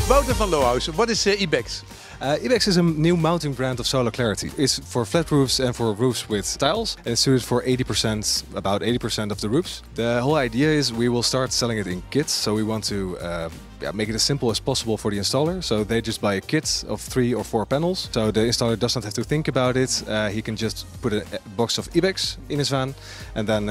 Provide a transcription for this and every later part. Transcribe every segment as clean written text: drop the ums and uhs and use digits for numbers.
Wouter van Lohuizen, what is Ibex? Ibex is a new mounting brand of Solarclarity. It's for flat roofs and for roofs with tiles, and it's suited for about 80% of the roofs. The whole idea is we will start selling it in kits, so we want to make it as simple as possible for the installer. So they just buy a kit of 3 or 4 panels, so the installer does not have to think about it. He can just put a box of Ibex in his van and then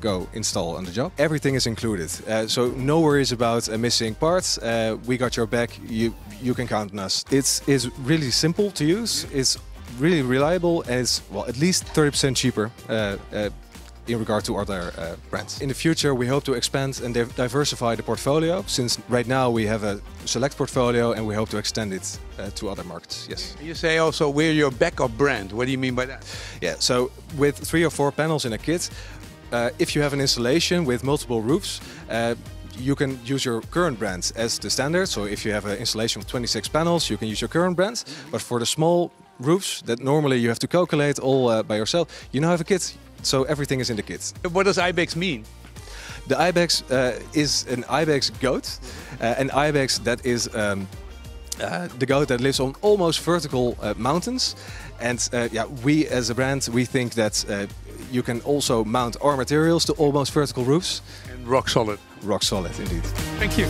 go install on the job. Everything is included, so no worries about missing parts. We got your back. You can count on us. It's really simple to use. It's really reliable, and it's at least 30% cheaper in regard to other brands. In the future, we hope to expand and diversify the portfolio, since right now we have a select portfolio and we hope to extend it to other markets. Yes. You say also we're your backup brand. What do you mean by that? Yeah, so with 3 or 4 panels in a kit, if you have an installation with multiple roofs, you can use your current brand as the standard. So if you have an installation of 26 panels, you can use your current brand. But for the small roofs that normally you have to calculate all by yourself, you now have a kit. So everything is in the kit. What does Ibex mean? The Ibex is an Ibex goat. An Ibex that is the goat that lives on almost vertical mountains. And we as a brand, we think that you can also mount our materials to almost vertical roofs. And rock solid. Rock solid, indeed. Thank you.